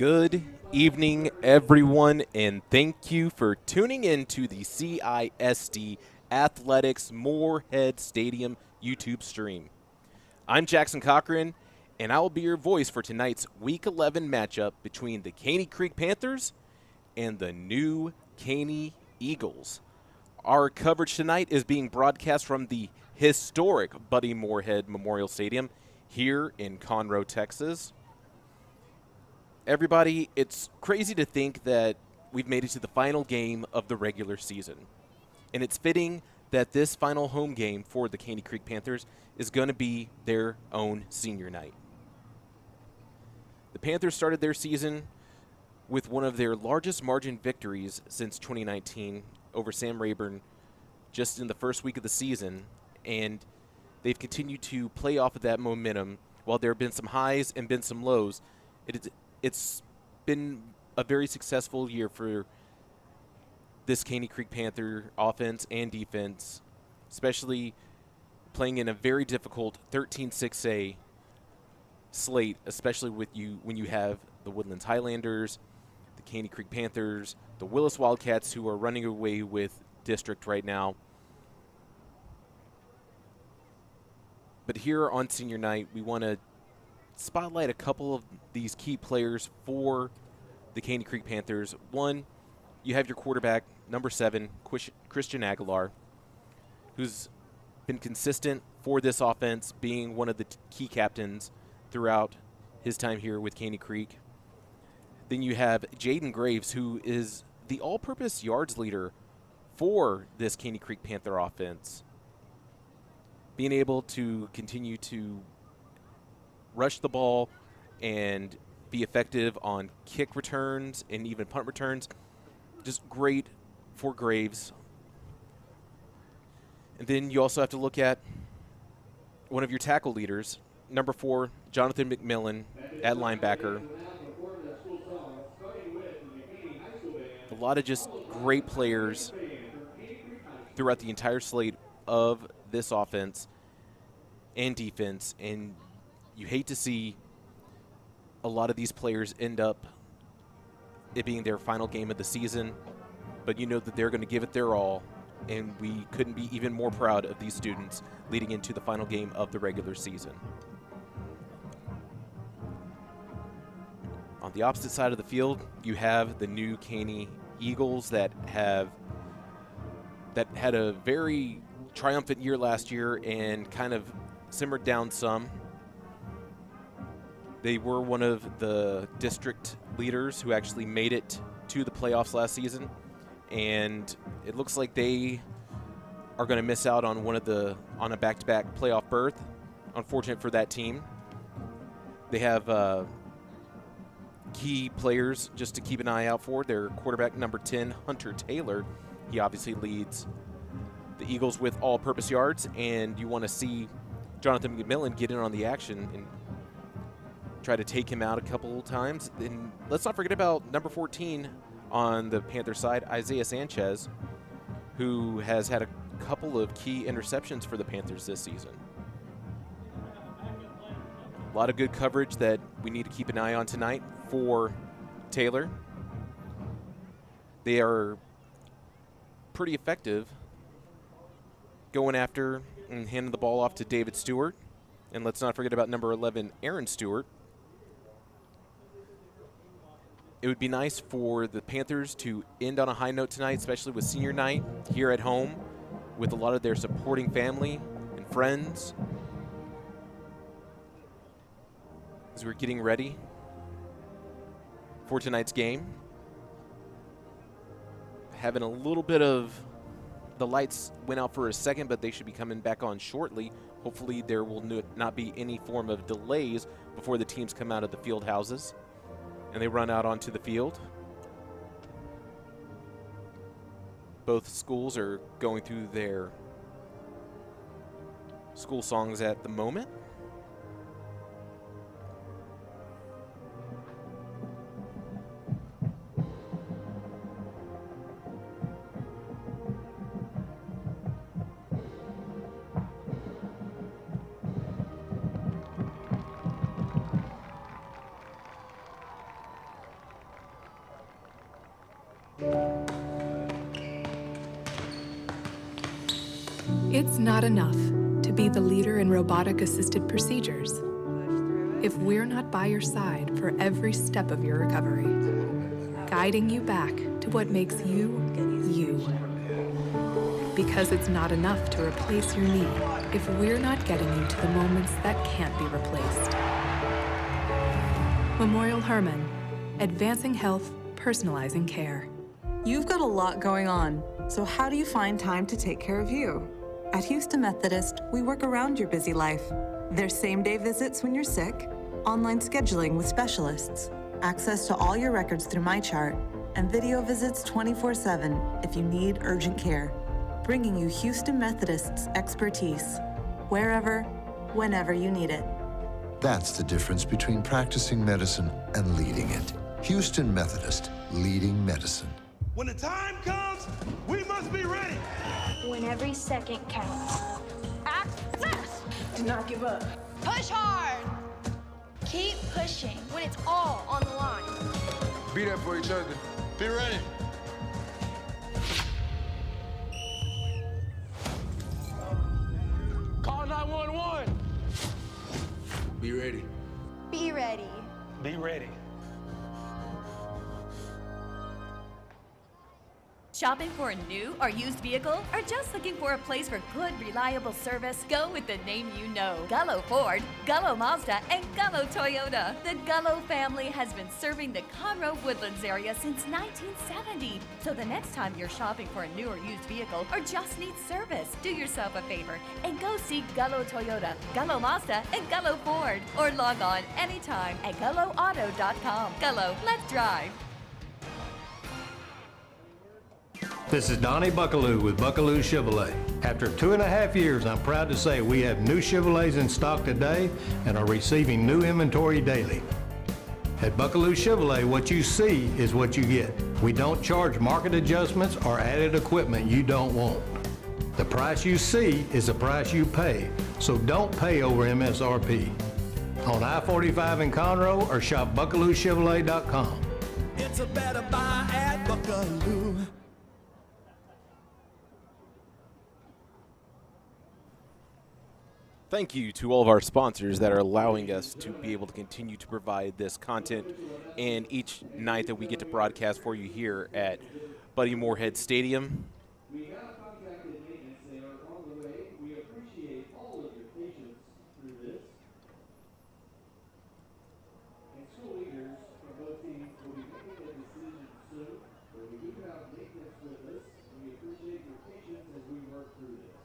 Good evening, everyone, and thank you for tuning in to the CISD Athletics Moorhead Stadium YouTube stream. I'm Jackson Cochran, and I will be your voice for tonight's Week 11 matchup between the Caney Creek Panthers and the new Caney Eagles. Our coverage tonight is being broadcast from the historic Buddy Moorhead Memorial Stadium here in Conroe, Texas. Everybody, it's crazy to think that we've made it to the final game of the regular season. And it's fitting that this final home game for the Caney Creek Panthers is going to be their own senior night. The Panthers started their season with one of their largest margin victories since 2019 over Sam Rayburn just in the first week of the season, and they've continued to play off of that momentum. While there have been some highs and been some lows, it's been a very successful year for this Caney Creek Panther offense and defense, especially playing in a very difficult 13-6A slate, especially when you have the Woodlands Highlanders, the Caney Creek Panthers, the Willis Wildcats, who are running away with district right now. But here on senior night, we want to spotlight a couple of these key players for the Caney Creek Panthers. One, you have your quarterback, number 7, Christian Aguilar, who's been consistent for this offense, being one of the key captains throughout his time here with Caney Creek. Then you have Jaden Graves, who is the all-purpose yards leader for this Caney Creek Panther offense, being able to continue to rush the ball and be effective on kick returns and even punt returns. Just great for Graves. And then you also have to look at one of your tackle leaders, number 4, Jonathan McMillan at linebacker. A lot of just great players throughout the entire slate of this offense and defense, and you hate to see a lot of these players end up it being their final game of the season, but you know that they're going to give it their all, and we couldn't be even more proud of these students leading into the final game of the regular season. On the opposite side of the field, you have the new Caney Eagles that had a very triumphant year last year and kind of simmered down some. They were one of the district leaders who actually made it to the playoffs last season, and it looks like they are going to miss out on on a back-to-back playoff berth. Unfortunate for that team. They have key players just to keep an eye out for. Their quarterback, number 10, Hunter Taylor. He obviously leads the Eagles with all-purpose yards, and you want to see Jonathan McMillan get in on the action and try to take him out a couple of times. And let's not forget about number 14 on the Panther side, Isaiah Sanchez, who has had a couple of key interceptions for the Panthers this season. A lot of good coverage that we need to keep an eye on tonight for Taylor. They are pretty effective going after and handing the ball off to David Stewart. And let's not forget about number 11, Aaron Stewart. It would be nice for the Panthers to end on a high note tonight, especially with senior night here at home with a lot of their supporting family and friends as we're getting ready for tonight's game. Having a little bit of the lights went out for a second, but they should be coming back on shortly. Hopefully there will not be any form of delays before the teams come out of the field houses and they run out onto the field. Both schools are going through their school songs at the moment. It's not enough to be the leader in robotic-assisted procedures if we're not by your side for every step of your recovery, guiding you back to what makes you, you. Because it's not enough to replace your knee if we're not getting you to the moments that can't be replaced. Memorial Hermann, advancing health, personalizing care. You've got a lot going on, so how do you find time to take care of you? At Houston Methodist, we work around your busy life. There's same-day visits when you're sick, online scheduling with specialists, access to all your records through MyChart, and video visits 24/7 if you need urgent care. Bringing you Houston Methodist's expertise, wherever, whenever you need it. That's the difference between practicing medicine and leading it. Houston Methodist, leading medicine. When the time comes, we must be ready. When every second counts. Act fast. Do not give up. Push hard. Keep pushing when it's all on the line. Be there for each other. Be ready. Call 911. Be ready. Be ready. Be ready. Shopping for a new or used vehicle? Or just looking for a place for good, reliable service? Go with the name you know. Gullo Ford, Gullo Mazda, and Gullo Toyota. The Gullo family has been serving the Conroe Woodlands area since 1970. So the next time you're shopping for a new or used vehicle or just need service, do yourself a favor and go see Gullo Toyota, Gullo Mazda, and Gullo Ford. Or log on anytime at GulloAuto.com. Gullo, let's drive. This is Donnie Buckaloo with Buckaloo Chevrolet. After 2.5 years, I'm proud to say we have new Chevrolets in stock today and are receiving new inventory daily. At Buckaloo Chevrolet, what you see is what you get. We don't charge market adjustments or added equipment you don't want. The price you see is the price you pay, so don't pay over MSRP. On I-45 in Conroe or shop BuckalooChevrolet.com. It's a better buy at Buckaloo. Thank you to all of our sponsors that are allowing us to be able to continue to provide this content and each night that we get to broadcast for you here at Buddy Moorhead Stadium. We got a contracted maintenance. They are on the way. We appreciate all of your patience through this. And school leaders from both teams will be making a decision soon, but we do have maintenance with us, and we appreciate your patience as we work through this.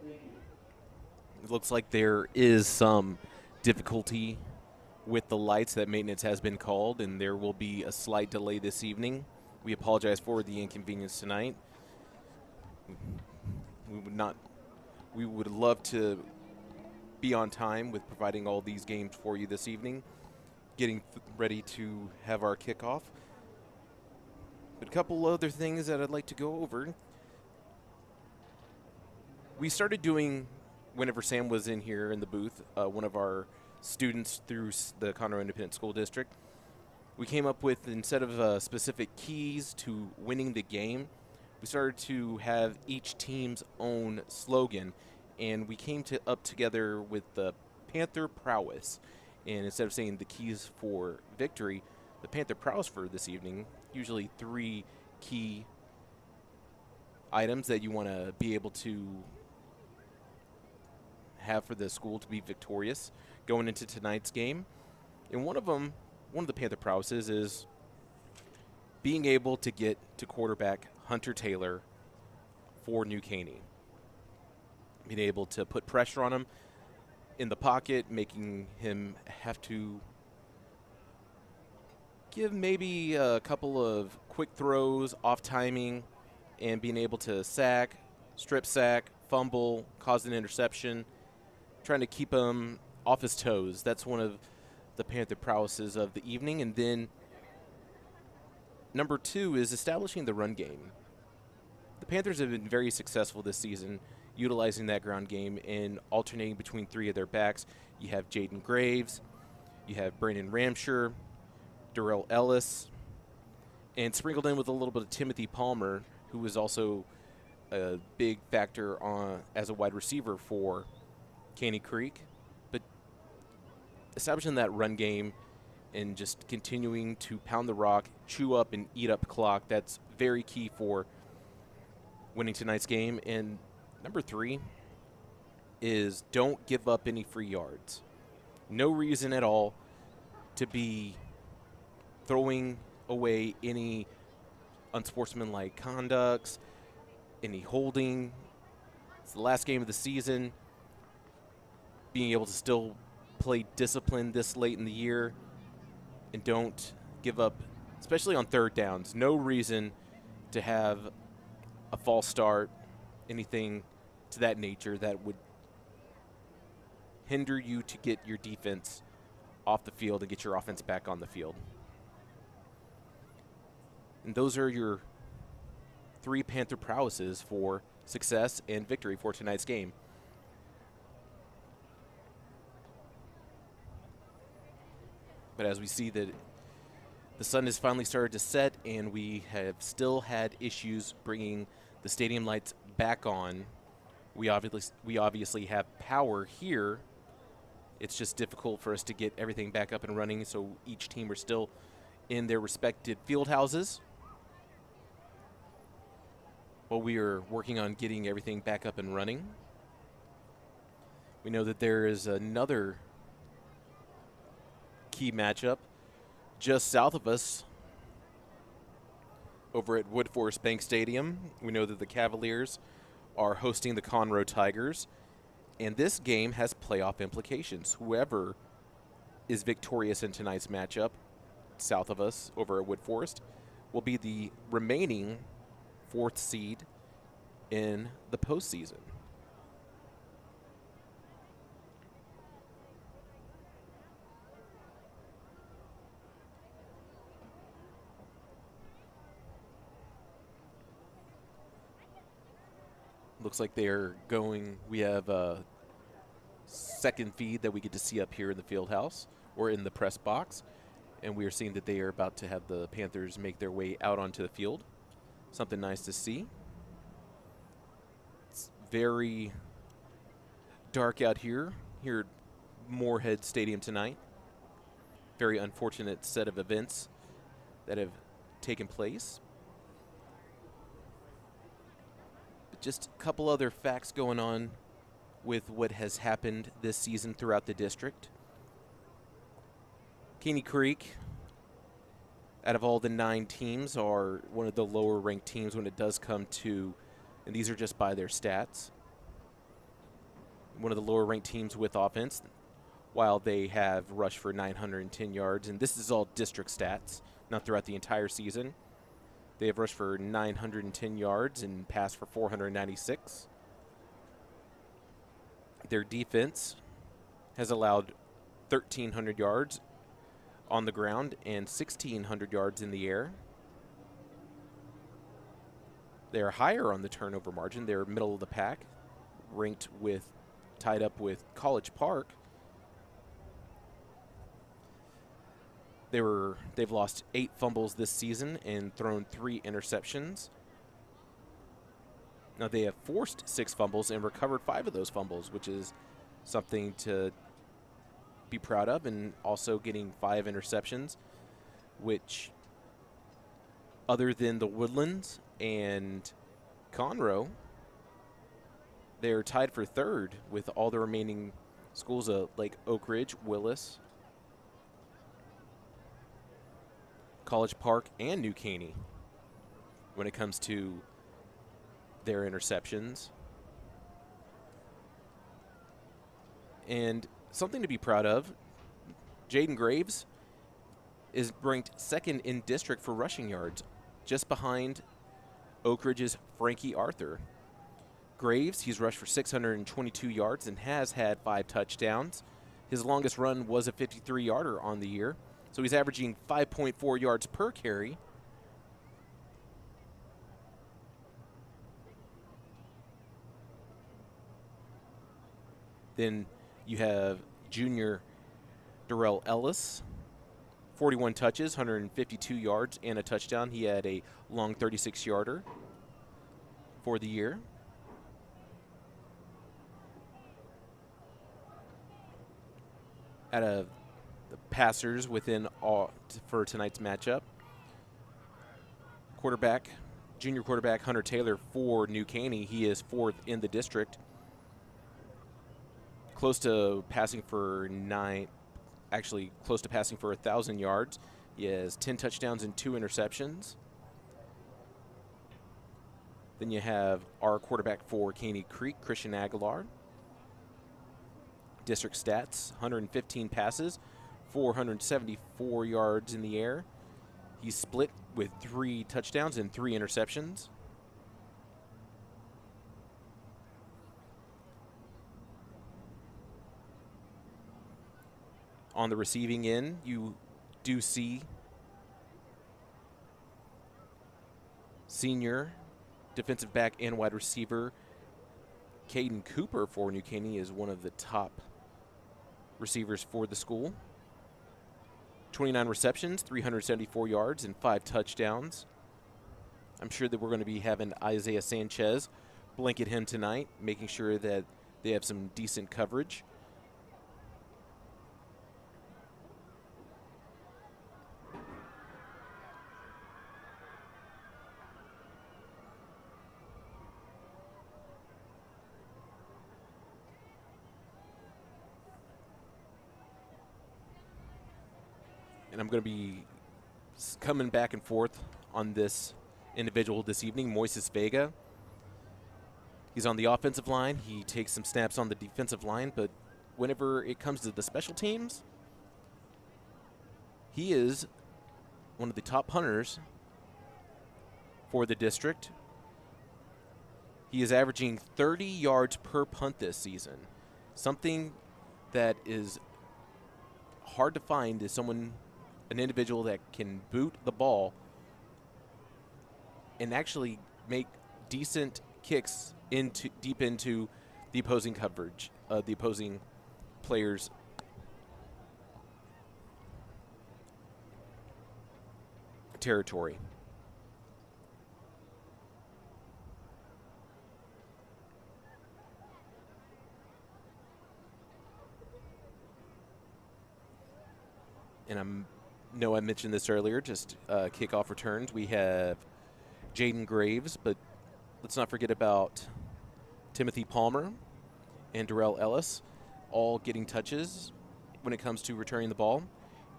Thank you. It looks like there is some difficulty with the lights. That maintenance has been called, and there will be a slight delay this evening. We apologize for the inconvenience tonight. We would love to be on time with providing all these games for you this evening, getting ready to have our kickoff. But a couple other things that I'd like to go over. We started doing, whenever Sam was in here in the booth, one of our students through the Conroe Independent School District, we came up with, instead of specific keys to winning the game, we started to have each team's own slogan, and we came up together with the Panther Prowess. And instead of saying the keys for victory, the Panther Prowess for this evening, usually 3 key items that you want to be able to have for the school to be victorious going into tonight's game. And one of the Panther Prowesses is being able to get to quarterback Hunter Taylor for New Caney. Being able to put pressure on him in the pocket, making him have to give maybe a couple of quick throws, off timing, and being able to sack, strip sack, fumble, cause an interception, trying to keep him off his toes. That's one of the Panther prowesses of the evening. And then number 2 is establishing the run game. The Panthers have been very successful this season utilizing that ground game and alternating between 3 of their backs. You have Jaden Graves, you have Brandon Ramsher, Darrell Ellis, and sprinkled in with a little bit of Timothy Palmer, who was also a big factor as a wide receiver for Caney Creek. But establishing that run game and just continuing to pound the rock, chew up and eat up clock, that's very key for winning tonight's game. And number 3 is don't give up any free yards. No reason at all to be throwing away any unsportsmanlike conducts, any holding. It's the last game of the season. Being able to still play discipline this late in the year, and don't give up, especially on third downs. No reason to have a false start, anything to that nature that would hinder you to get your defense off the field and get your offense back on the field. And those are your 3 Panther prowesses for success and victory for tonight's game. But as we see that the sun has finally started to set and we have still had issues bringing the stadium lights back on, we obviously have power here. It's just difficult for us to get everything back up and running, so each team are still in their respective field houses. While we are working on getting everything back up and running, we know that there is another key matchup just south of us over at Wood Forest Bank Stadium. We know that the Cavaliers are hosting the Conroe Tigers, and this game has playoff implications. Whoever is victorious in tonight's matchup south of us over at Wood Forest will be the remaining 4th seed in the postseason. Looks like they're going, we have a second feed that we get to see up here in the field house or in the press box, and we are seeing that they are about to have the Panthers make their way out onto the field. Something nice to see. It's very dark out here at Moorhead Stadium tonight. Very unfortunate set of events that have taken place. Just a couple other facts going on with what has happened this season throughout the district. Caney Creek, out of all the 9 teams, are one of the lower ranked teams when it does come to, and these are just by their stats, one of the lower ranked teams with offense, while they have rushed for 910 yards, and this is all district stats, not throughout the entire season. They have rushed for 910 yards and passed for 496. Their defense has allowed 1,300 yards on the ground and 1,600 yards in the air. They are higher on the turnover margin. They're middle of the pack, ranked with, tied up with College Park. They've lost 8 fumbles this season and thrown 3 interceptions. Now they have forced 6 fumbles and recovered 5 of those fumbles, which is something to be proud of, and also getting 5 interceptions, which other than the Woodlands and Conroe, they're tied for 3rd with all the remaining schools like Oak Ridge, Willis, College Park, and New Caney when it comes to their interceptions. And something to be proud of, Jaden Graves is ranked 2nd in district for rushing yards, just behind Oak Ridge's Frankie Arthur. Graves, he's rushed for 622 yards and has had 5 touchdowns. His longest run was a 53-yarder on the year, so he's averaging 5.4 yards per carry. Then you have junior Darrell Ellis, 41 touches, 152 yards, and a touchdown. He had a long 36-yarder. for the year. Out of the passers within all for tonight's matchup, junior quarterback Hunter Taylor for New Caney. He is 4th in the district, close to passing for 1,000 yards. He has 10 touchdowns and 2 interceptions. Then you have our quarterback for Caney Creek, Christian Aguilar. District stats: 115 passes, 474 yards in the air. He's split with 3 touchdowns and 3 interceptions. On the receiving end, you do see senior defensive back and wide receiver Caden Cooper for New Caney is one of the top receivers for the school. 29 receptions, 374 yards, and 5 touchdowns. I'm sure that we're going to be having Isaiah Sanchez blanket him tonight, making sure that they have some decent coverage. And I'm going to be coming back and forth on this individual this evening, Moises Vega. He's on the offensive line. He takes some snaps on the defensive line, but whenever it comes to the special teams, he is one of the top punters for the district. He is averaging 30 yards per punt this season. Something that is hard to find is an individual that can boot the ball and actually make decent kicks deep into the opposing coverage, the opposing players' territory. And I mentioned this earlier, just kickoff returns. We have Jaden Graves, but let's not forget about Timothy Palmer and Darrell Ellis, all getting touches when it comes to returning the ball.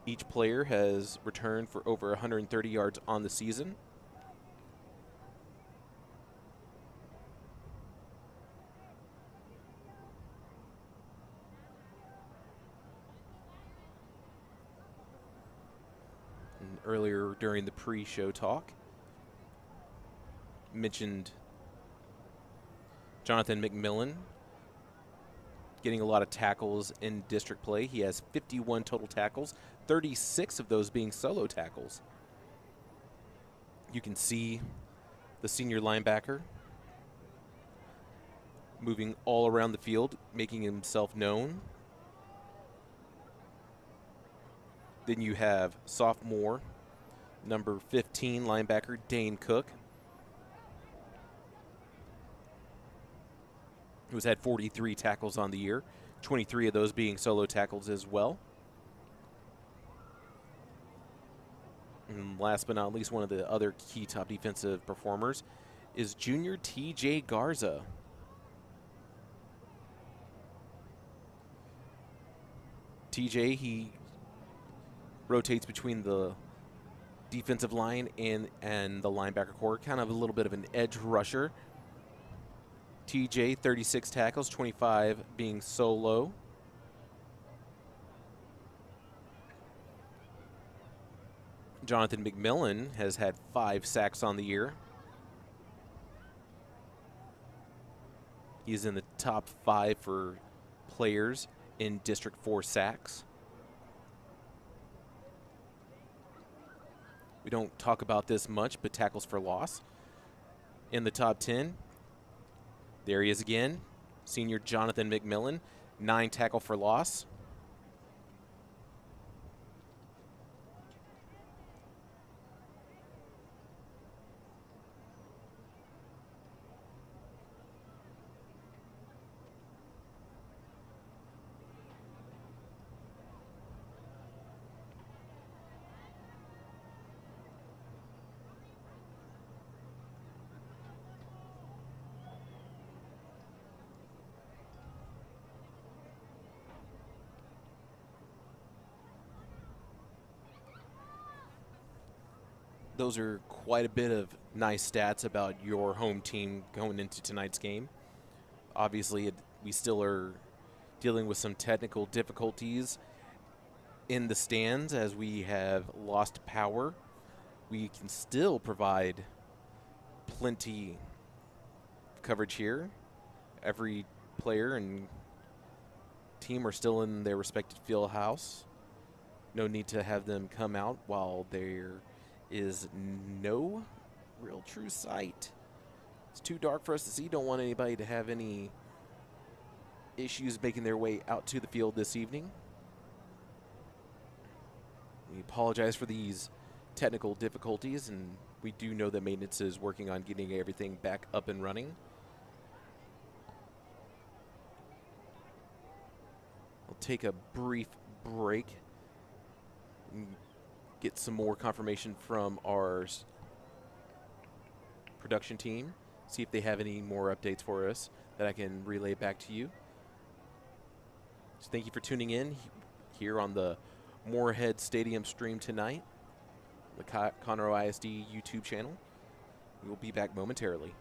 Each player has returned for over 130 yards on the season. And earlier during the pre-show talk, mentioned Jonathan McMillan getting a lot of tackles in district play. He has 51 total tackles, 36 of those being solo tackles. You can see the senior linebacker moving all around the field, making himself known. Then you have sophomore, number 15 linebacker Dane Cook, who's had 43 tackles on the year, 23 of those being solo tackles as well. And last but not least, one of the other key top defensive performers is junior TJ Garza. TJ, he rotates between the defensive line and the linebacker core, kind of a little bit of an edge rusher. TJ, 36 tackles, 25 being solo. Jonathan McMillan has had 5 sacks on the year. He's in the top 5 for players in District 4 sacks. We don't talk about this much, but tackles for loss. In the top 10, there he is again, senior Jonathan McMillan, 9 tackle for loss. those are quite a bit of nice stats about your home team going into tonight's game. Obviously, we still are dealing with some technical difficulties in the stands as we have lost power. We can still provide plenty of coverage here. Every player and team are still in their respective field house. No need to have them come out while there is no real true sight. It's too dark for us to see. Don't want anybody to have any issues making their way out to the field this evening. We apologize for these technical difficulties, and we do know that maintenance is working on getting everything back up and running. We'll take a brief break and get some more confirmation from our production team, see if they have any more updates for us that I can relay back to you. So thank you for tuning in here on the Moorhead Stadium stream tonight, the Conroe ISD YouTube channel. We will be back momentarily.